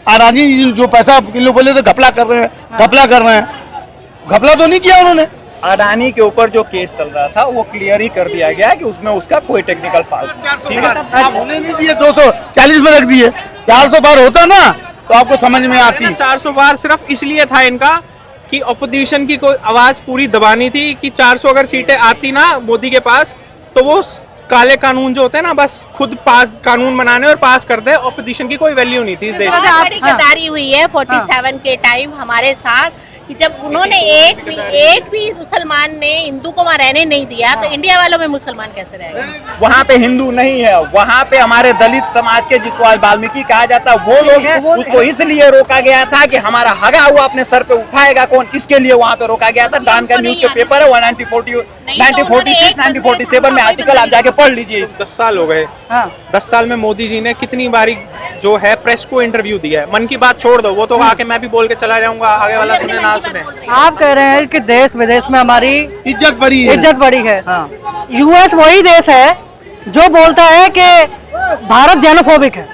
अडानी जो पैसा लोग बोले थे घपला कर रहे हैं, घपला कर रहे हैं, घपला तो नहीं किया उन्होंने। अडानी के ऊपर जो केस चल रहा था वो क्लियर ही कर दिया गया कि उसमें उसका कोई टेक्निकल फॉल्ट नहीं। ठीक है, आप होने नहीं दिए, 240 में रख दिए। 400 बार होता ना तो आपको समझ में आती। 400 बार सिर्फ इसलिए था इनका कि ऑपोजिशन की कोई आवाज पूरी दबानी थी कि 400 अगर सीटें आती ना मोदी के पास तो वो काले कानून जो होते हैं ना बस खुद कानून बनाने और पास कर दे। ऑपोजिशन की कोई वैल्यू नहीं थी इस देश में। बड़ी गद्दारी हुई है 47 के टाइम हमारे साथ कि जब उन्होंने एक भी मुसलमान ने हिंदू को वहाँ रहने नहीं दिया तो इंडिया वालों में मुसलमान कैसे रहेंगे। वहाँ पे हिंदू नहीं है, वहाँ पे हमारे दलित समाज के जिसको आज वाल्मीकि कहा जाता है वो लोग हैं। उसको इसलिए रोका गया था कि हमारा हगा हुआ अपने सर पे उठाएगा कौन, इसके लिए वहाँ पे रोका गया था। डान का न्यूज के पेपर है 1946 1947 में आर्टिकल आप जाके पढ़ लीजिए। 10 साल हो गए। 10 साल में मोदी जी ने कितनी बारी जो है प्रेस को इंटरव्यू दिया है। मन की बात छोड़ दो, वो तो आके मैं भी बोल के चला जाऊंगा, आगे वाला सुने ना सुने। आप कह रहे हैं कि देश विदेश में हमारी इज्जत बड़ी है, इज्जत बड़ी है। यूएस वही देश है जो बोलता है कि भारत जेनोफोबिक है,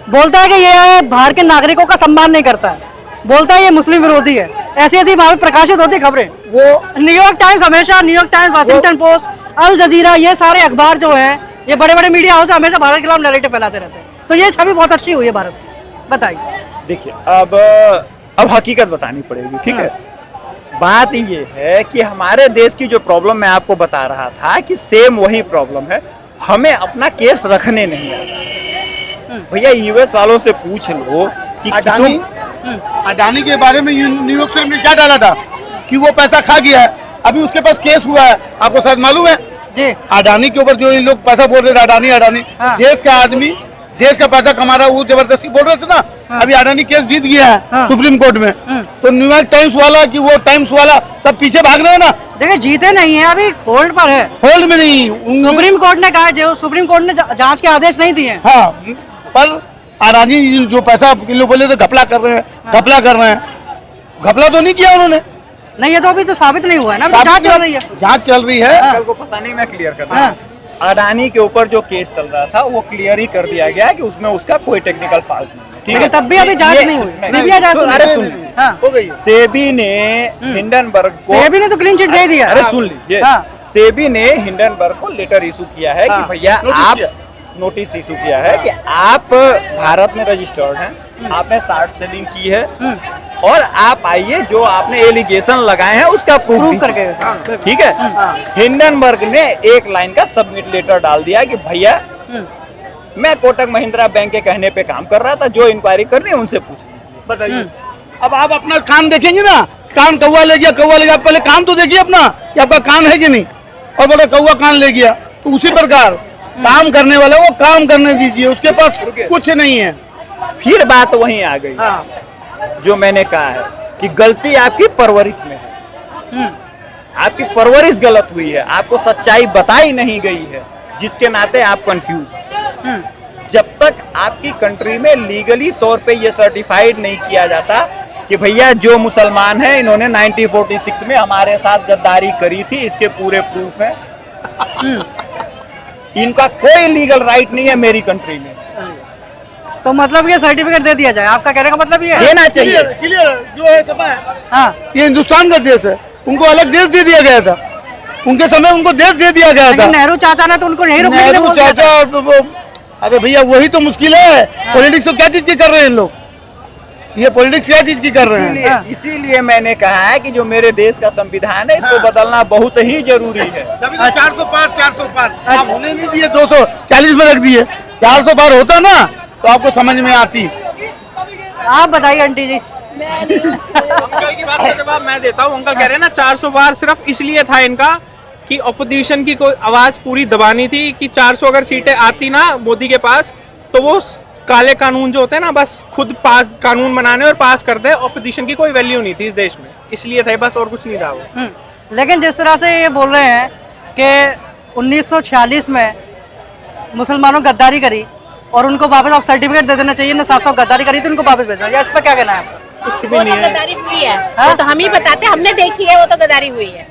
बोलता है कि ये बाहर के नागरिकों का सम्मान नहीं करता है, बोलता है ये मुस्लिम विरोधी है। ऐसी ऐसी वहां प्रकाशित होती खबरें। वो न्यूयॉर्क टाइम्स हमेशा, न्यूयॉर्क टाइम्स, वाशिंगटन पोस्ट, अल जजीरा, ये सारे अखबार जो है ये बड़े बड़े मीडिया हाउस हमेशा भारत के खिलाफ नैरेटिव फैलाते रहते हैं। तो ये छवि बहुत अच्छी हुई है भारत की। बताइए। देखिए अब हकीकत बतानी पड़ेगी। ठीक है, बात ये है कि हमारे देश की जो प्रॉब्लम मैं आपको बता रहा था कि सेम वही प्रॉब्लम है, हमें अपना केस रखने नहीं आता। भैया यूएस वालों से पूछ लो कि अडानी के बारे में न्यूयॉर्क टाइम्स ने क्या डाला था कि वो पैसा खा गया है, अभी उसके पास केस हुआ है, आपको शायद मालूम है जी। अडानी के ऊपर जो इन लोग पैसा बोल रहे थे, अडानी देश का आदमी, देश का पैसा कमा रहा है, वो जबरदस्ती बोल रहे थे ना। अभी अडानी केस जीत गया है सुप्रीम कोर्ट में, तो न्यूयॉर्क टाइम्स वाला कि वो टाइम्स वाला सब पीछे भाग रहे हैं ना। देखिए जीते नहीं है, अभी होल्ड पर है। होल्ड में नहीं, सुप्रीम कोर्ट ने कहा, जो सुप्रीम कोर्ट ने जांच के आदेश नहीं दिए। हाँ, पर अडानी जो पैसा लोग बोले थे घपला कर रहे हैं, घपला कर रहे हैं, घपला तो नहीं किया उन्होंने। नहीं, ये तो अभी तो साबित नहीं हुआ है ना, जांच चल रही है। जांच चल रही है। अंकल को पता नहीं, मैं क्लियर कर रहा हूँ। अडानी के ऊपर जो केस चल रहा था वो क्लियर ही कर दिया गया कि उसमें उसका कोई टेक्निकल फॉल्ट नहीं है। ठीक है, तब भी अभी जांच नहीं हुई। अरे सुन, हो गई। सेबी ने हिंडनबर्ग को, सेबी ने तो क्लीन चिट दे दिया। अरे सुन लीजिए, सेबी ने हिंडनबर्ग को लेटर इशू किया है कि भैया आप नोटिस इशू किया है कि आप भारत में रजिस्टर्ड हैं, आपने शार्ट सेलिंग की है और आप आइए जो आपने एलिगेशन लगाए हैं उसका प्रूफ करके। ठीक है, हिंडनबर्ग ने एक लाइन का सबमिट लेटर डाल दिया कि भैया मैं कोटक महिंद्रा बैंक के कहने पे काम कर रहा था, जो इंक्वायरी करनी है उनसे पूछ लीजिए। बताइए, अब आप अपना कान देखेंगे ना, कान कौवा ले गया, कौवा ले गया, पहले कान तो देखिए अपना कि आपका कान है कि नहीं, और बोले कौवा कान ले गया। तो उसी प्रकार काम करने वाला वो काम करने दीजिए, उसके पास कुछ नहीं है। फिर बात वहीं आ गई जो मैंने कहा है कि गलती आपकी परवरिश में है, आपकी परवरिश गलत हुई है, आपको सच्चाई बताई नहीं गई है, जिसके नाते आप कंफ्यूज हैं। जब तक आपकी कंट्री में लीगली तौर पे ये सर्टिफाइड नहीं किया जाता कि भैया जो मुसलमान हैं इन्होंने 1946 में हमारे साथ गद्दारी करी थी, इसके पूरे प्रूफ हैं, इनका कोई लीगल राइट नहीं है मेरी कंट्री में। तो मतलब ये सर्टिफिकेट दे दिया जाए, आपका कहने का मतलब ये है? देना चाहिए। क्लियर जो है समय। हाँ, ये हिंदुस्तान का देश है, उनको अलग देश दे दिया गया था, उनके समय उनको देश दे दिया गया था। नेहरू चाचा ने तो उनको नहीं रोकने के लिए बोल दिया था। नेहरू चाचा, अरे भैया वही तो मुश्किल है। पॉलिटिक्स तो क्या चीज की कर रहे हैं इन लोग, ये पॉलिटिक्स क्या चीज की कर रहे हैं। इसीलिए मैंने कहा है कि जो मेरे देश का संविधान है इसको बदलना बहुत ही जरूरी है। 400 पार आप होने नहीं दिए, 240 में रख दिए। 400 पार होता ना तो आपको समझ में आती। आप बताइए आंटी जी। अंकल की बात का जवाब मैं देता हूँ। अंकल कह रहे हैं ना 400 बार सिर्फ इसलिए था इनका कि ऑपोजिशन की कोई आवाज पूरी दबानी थी कि 400 अगर सीटें आती ना मोदी के पास तो वो काले कानून जो होते हैं ना बस खुद कानून बनाने और पास कर दे। ऑपोजिशन की कोई वैल्यू नहीं थी इस देश में, इसलिए था बस, और कुछ नहीं था वो। लेकिन जिस तरह से ये बोल रहे हैं कि 1946 में मुसलमानों गद्दारी करी और उनको वापस आप सर्टिफिकेट दे देना चाहिए ना, साफ गद्दारी करी तो उनको वापस भेजना, या इस पर क्या कहना है? कुछ भी नहीं है, गद्दारी हुई है वो तो हम ही बताते, हमने देखी है, वो तो गद्दारी हुई है।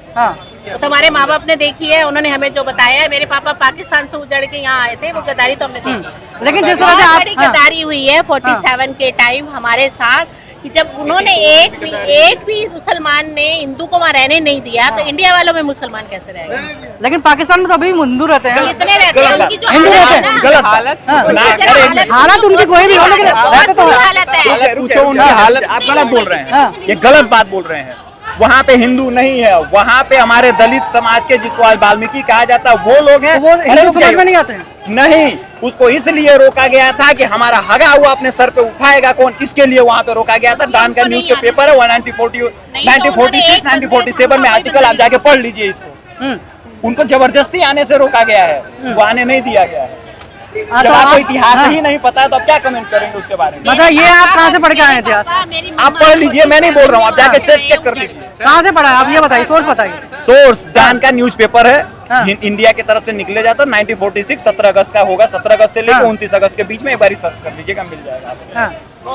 तो हमारे माँ बाप ने देखी है, उन्होंने हमें जो बताया है। मेरे पापा पाकिस्तान से उजड़ के यहाँ आए थे, वो गद्दारी तो हमने देखी है। लेकिन जिस तरह से बहुत आप बड़ी गद्दारी हुई है 47 के टाइम हमारे साथ, कि जब उन्होंने एक भी मुसलमान ने हिंदू को वहाँ रहने नहीं दिया, तो इंडिया वालों में मुसलमान कैसे रहेंगे? लेकिन पाकिस्तान में तो अभी हिंदू रहते हैं, कितने रहते हैं, उनकी जो हिंदू हालत है रहते हैं। ना, गलत हालत हालात उनकी कोई भी हो, लेकिन बहुत बुरी हालत है। पूछो उनकी हालत। आप गलत बोल रहे हाँ। हैं, ये गलत बात बोल रहे हैं। वहाँ पे हिंदू नहीं है, वहाँ पे हमारे दलित समाज के, जिसको आज वाल्मीकि कहा जाता है, वो लोग हैं। तो वो अरे हिंदू रुक समाज जाइए। में नहीं आते हैं। नहीं, उसको इसलिए रोका गया था कि हमारा हगा हुआ अपने सर पे उठाएगा कौन, इसके लिए वहाँ पे रोका गया था। डान का न्यूज के पेपर है 1946 1947 में आर्टिकल, आप जाके पढ़ लीजिए इसको। उनको जबरदस्ती आने से रोका गया है, वो आने नहीं दिया गया है। हाँ, जब तो आपको आप- इतिहास हाँ। ही नहीं पता है तो आप क्या कमेंट करेंगे उसके बारे में? मतलब ये आप कहाँ से पढ़ के आए हैं इतिहास? आप पढ़ लीजिए, मैं नहीं बोल रहा हूँ, आप जाके चेक कर लीजिए। कहाँ से पढ़ा है आप, ये बताइए, सोर्स बताइए। सोर्स डान का न्यूज़पेपर है, हाँ। इंडिया की तरफ से निकले जाता है। 1946 17 अगस्त का होगा, 17 अगस्त से लेकर हाँ। 29 अगस्त के बीच में एक बार सर्च कर लीजिएगा, मिल जाएगा आपको। हाँ, वो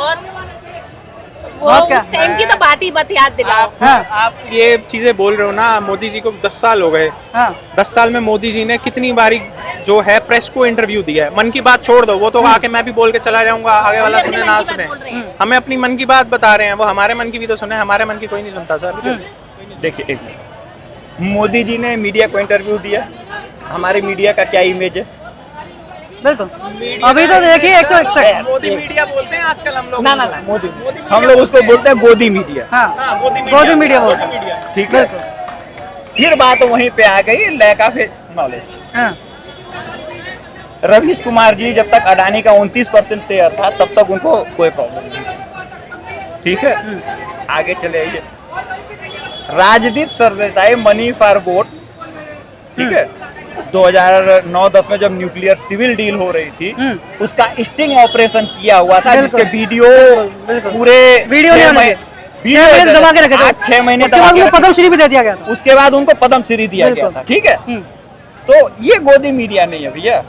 बहुत क्या? उस टाइम की तो बात ही मत याद दिलाओ। हाँ, आप ये चीजें बोल रहे हो ना, मोदी जी को 10 साल हो गए। हाँ, 10 साल में मोदी जी ने कितनी बारी जो है प्रेस को इंटरव्यू दिया है। मन की बात छोड़ दो, वो तो आके मैं भी बोल के चला जाऊंगा, आगे वाला सुने ना सुने। हमें अपनी मन की बात बता रहे हैं, वो हमारे मन की भी तो सुने, हमारे मन की कोई नहीं सुनता सर। देखिए एक मिनट, मोदी जी ने मीडिया को इंटरव्यू दिया, हमारे मीडिया का क्या इमेज है? बिल्कुल। अभी तो देखिए 161। मोदी मीडिया बोलते हैं आजकल हम लोग। ना ना ना, मोदी, हम लोग उसको बोलते हैं गोदी मीडिया। हाँ, गोदी मीडिया बोलते हैं। ठीक है, फिर बात वहीं पे आ गई लैक ऑफ नॉलेज। हाँ, रवीश कुमार जी जब तक अडानी का 29% शेयर था, तब तक उनको कोई प्रॉब्लम नहीं थी। ठीक है, आगे चले आइए। Rajdeep Sardesai money for vote, ठीक है, 2009-10 में जब न्यूक्लियर सिविल डील हो रही थी, उसका स्टिंग ऑपरेशन किया हुआ था, जिसके वीडियो बिल्कुल। पूरे वीडियो नहीं आने थे। 6 महीने दबा के रखे थे। 6 महीने उसके दबा बाद के उनको रखे थे। पद्मश्री भी दे दिया गया था। उसके बाद उनको पद्मश्री दिया गया बिल्कुल। था। ठीक है, तो ये गोदी मीडिया नहीं है भैया।